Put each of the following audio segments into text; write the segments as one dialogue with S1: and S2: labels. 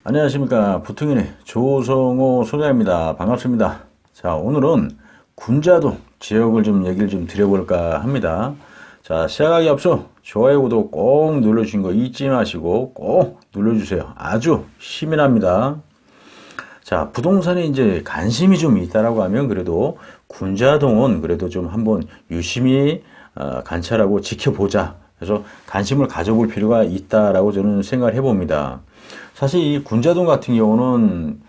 S1: 안녕하십니까. 부통인의 조성호 소장입니다. 반갑습니다. 자, 오늘은 군자동 지역을 좀 얘기를 좀 드려볼까 합니다. 자, 시작하기 앞서 좋아요, 구독 꼭 눌러주신 거 잊지 마시고 꼭 눌러주세요. 아주 힘이 납니다. 자, 부동산에 이제 관심이 좀 있다라고 하면 그래도 군자동은 그래도 좀 한번 유심히 관찰하고 지켜보자. 그래서 관심을 가져볼 필요가 있다라고 저는 생각을 해봅니다. 사실 이 군자동 같은 경우는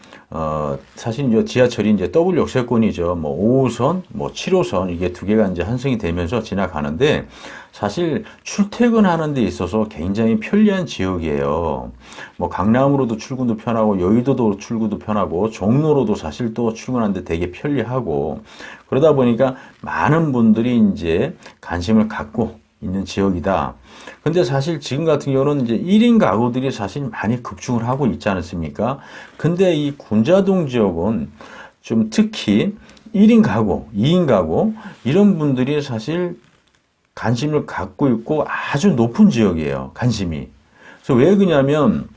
S1: 사실 이제 지하철이 이제 더블 역세권이죠. 뭐 5호선, 뭐 7호선 이게 두 개가 이제 환승이 되면서 지나가는데 사실 출퇴근하는 데 있어서 굉장히 편리한 지역이에요. 뭐 강남으로도 출근도 편하고 여의도도 출근도 편하고 종로로도 사실 또 출근하는데 되게 편리하고 그러다 보니까 많은 분들이 이제 관심을 갖고 있는 지역이다. 근데 사실 지금 같은 경우는 이제 1인 가구들이 사실 많이 급증을 하고 있지 않습니까? 근데 이 군자동 지역은 좀 특히 1인 가구, 2인 가구 이런 분들이 사실 관심을 갖고 있고 아주 높은 지역이에요. 관심이. 그래서 왜 그러냐면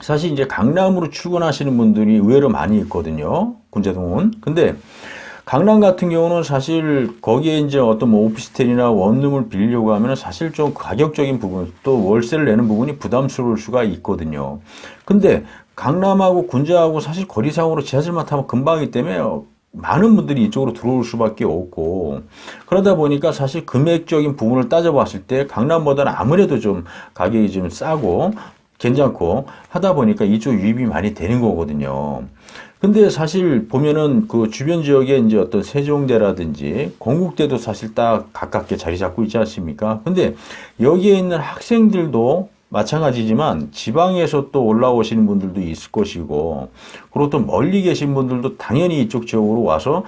S1: 사실 이제 강남으로 출근하시는 분들이 의외로 많이 있거든요. 군자동은. 근데 강남 같은 경우는 사실 거기에 이제 어떤 뭐 오피스텔이나 원룸을 빌리려고 하면 사실 좀 가격적인 부분 또 월세를 내는 부분이 부담스러울 수가 있거든요. 근데 강남하고 군자하고 사실 거리상으로 지하철만 타면 금방이기 때문에 많은 분들이 이쪽으로 들어올 수밖에 없고 그러다 보니까 사실 금액적인 부분을 따져봤을 때 강남보다는 아무래도 좀 가격이 좀 싸고 괜찮고 하다 보니까 이쪽 유입이 많이 되는 거거든요. 근데 사실 보면은 그 주변 지역에 이제 어떤 세종대라든지 건국대도 사실 딱 가깝게 자리 잡고 있지 않습니까? 근데 여기에 있는 학생들도 마찬가지지만 지방에서 또 올라오시는 분들도 있을 것이고 그리고 또 멀리 계신 분들도 당연히 이쪽 지역으로 와서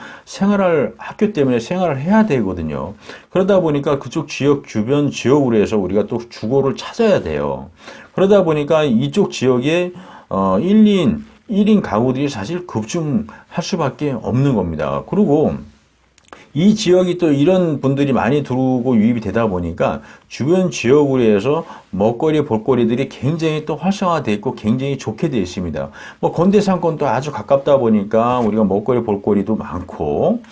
S1: 학교 때문에 생활을 해야 되거든요. 그러다 보니까 그쪽 지역 주변 지역으로 해서 우리가 또 주거를 찾아야 돼요. 그러다 보니까 이쪽 지역에 1인 가구들이 사실 급증할 수밖에 없는 겁니다. 그리고 이 지역이 또 이런 분들이 많이 들어오고 유입이 되다 보니까 주변 지역으로 해서 먹거리, 볼거리들이 굉장히 또 활성화되어 있고 굉장히 좋게 되어 있습니다. 뭐 건대상권도 아주 가깝다 보니까 우리가 먹거리, 볼거리도 많고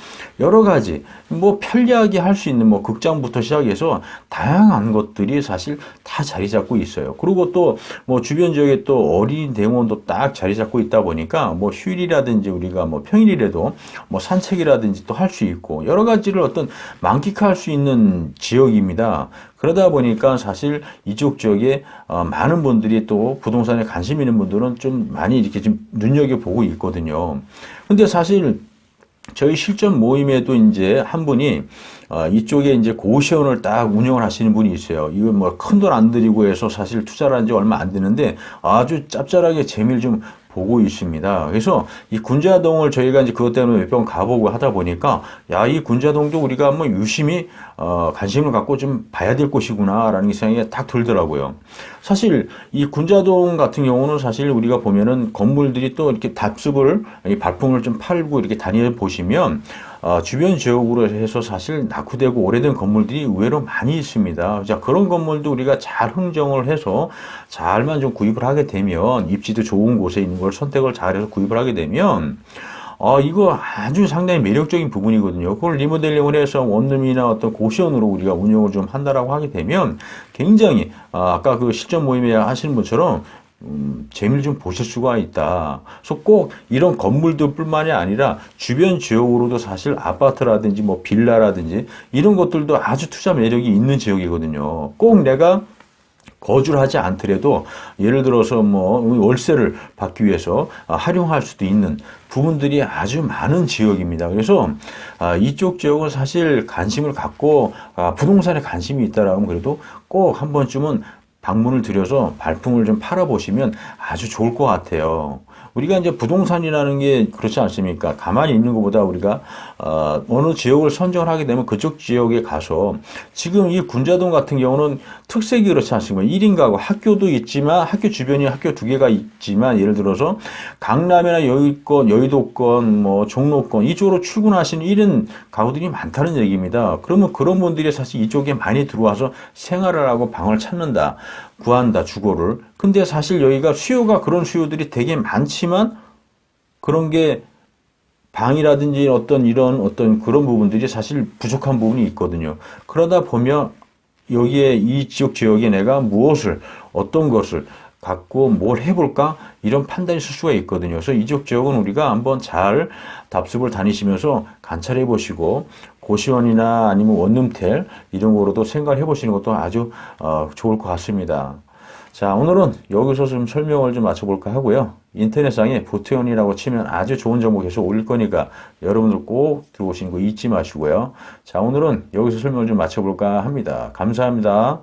S1: 여러 가지 뭐 편리하게 할 수 있는 뭐 극장부터 시작해서 다양한 것들이 사실 다 자리 잡고 있어요. 그리고 또 뭐 주변 지역에 또 어린이 대공원도 딱 자리 잡고 있다 보니까 뭐 휴일이라든지 우리가 뭐 평일이라도 뭐 산책이라든지 또 할 수 있고 여러 가지를 어떤 만끽할 수 있는 지역입니다. 그러다 보니까 사실 이쪽 지역에 많은 분들이 또 부동산에 관심 있는 분들은 좀 많이 이렇게 좀 눈여겨보고 있거든요. 근데 사실 저희 실전 모임에도 이제 한 분이 이쪽에 이제 고시원을 딱 운영을 하시는 분이 있어요. 이거 뭐 큰 돈 안 들이고 해서 사실 투자를 한 지 얼마 안 되는데 아주 짭짤하게 재미를 좀 보고 있습니다. 그래서 이 군자동을 저희가 이제 그것 때문에 몇 번 가보고 하다 보니까 야, 이 군자동도 우리가 한번 유심히 관심을 갖고 좀 봐야 될 곳이구나라는 생각이 딱 들더라고요. 사실 이 군자동 같은 경우는 사실 우리가 보면은 건물들이 또 이렇게 답습을 발품을 좀 팔고 이렇게 다녀 보시면 주변 지역으로 해서 사실 낙후되고 오래된 건물들이 의외로 많이 있습니다. 자, 그런 건물도 우리가 잘 흥정을 해서 잘만 좀 구입을 하게 되면 입지도 좋은 곳에 있는 걸 선택을 잘해서 구입을 하게 되면 이거 아주 상당히 매력적인 부분이거든요. 그걸 리모델링을 해서 원룸이나 어떤 고시원으로 우리가 운영을 좀 한다라고 하게 되면 굉장히 아까 그 실전 모임에 하시는 분처럼 재미를 좀 보실 수가 있다. 그래서 꼭 이런 건물들 뿐만이 아니라 주변 지역으로도 사실 아파트라든지 뭐 빌라라든지 이런 것들도 아주 투자 매력이 있는 지역이거든요. 꼭 내가 거주를 하지 않더라도 예를 들어서 뭐 월세를 받기 위해서 활용할 수도 있는 부분들이 아주 많은 지역입니다. 그래서 이쪽 지역은 사실 관심을 갖고 부동산에 관심이 있다라면 그래도 꼭 한 번쯤은 방문을 들여서 발품을 좀 팔아보시면 아주 좋을 것 같아요. 우리가 이제 부동산이라는 게 그렇지 않습니까? 가만히 있는 것보다 우리가 어느 지역을 선정을 하게 되면 그쪽 지역에 가서 지금 이 군자동 같은 경우는 특색이 그렇지 않습니까? 1인 가구 학교도 있지만 학교 주변에 학교 두 개가 있지만 예를 들어서 강남이나 여의권, 여의도권, 뭐 종로권 이쪽으로 출근하시는 1인 가구들이 많다는 얘기입니다. 그러면 그런 분들이 사실 이쪽에 많이 들어와서 생활을 하고 방을 찾는다. 구한다, 주거를. 근데 사실 여기가 수요가 그런 수요들이 되게 많지만 그런 게 방이라든지 어떤 이런 어떤 그런 부분들이 사실 부족한 부분이 있거든요. 그러다 보면 여기에 이 지역에 내가 무엇을 어떤 것을 갖고 뭘 해볼까 이런 판단이 있을 수가 있거든요. 그래서 이 지역은 우리가 한번 잘 답습을 다니시면서 관찰해 보시고 고시원이나 아니면 원룸텔 이런 거로도 생각해 보시는 것도 아주 좋을 것 같습니다. 자, 오늘은 여기서 좀 설명을 좀 마쳐볼까 하고요. 인터넷상에 부태원이라고 치면 아주 좋은 정보 계속 올릴 거니까 여러분들 꼭 들어오시는 거 잊지 마시고요. 자, 오늘은 여기서 설명을 좀 마쳐볼까 합니다. 감사합니다.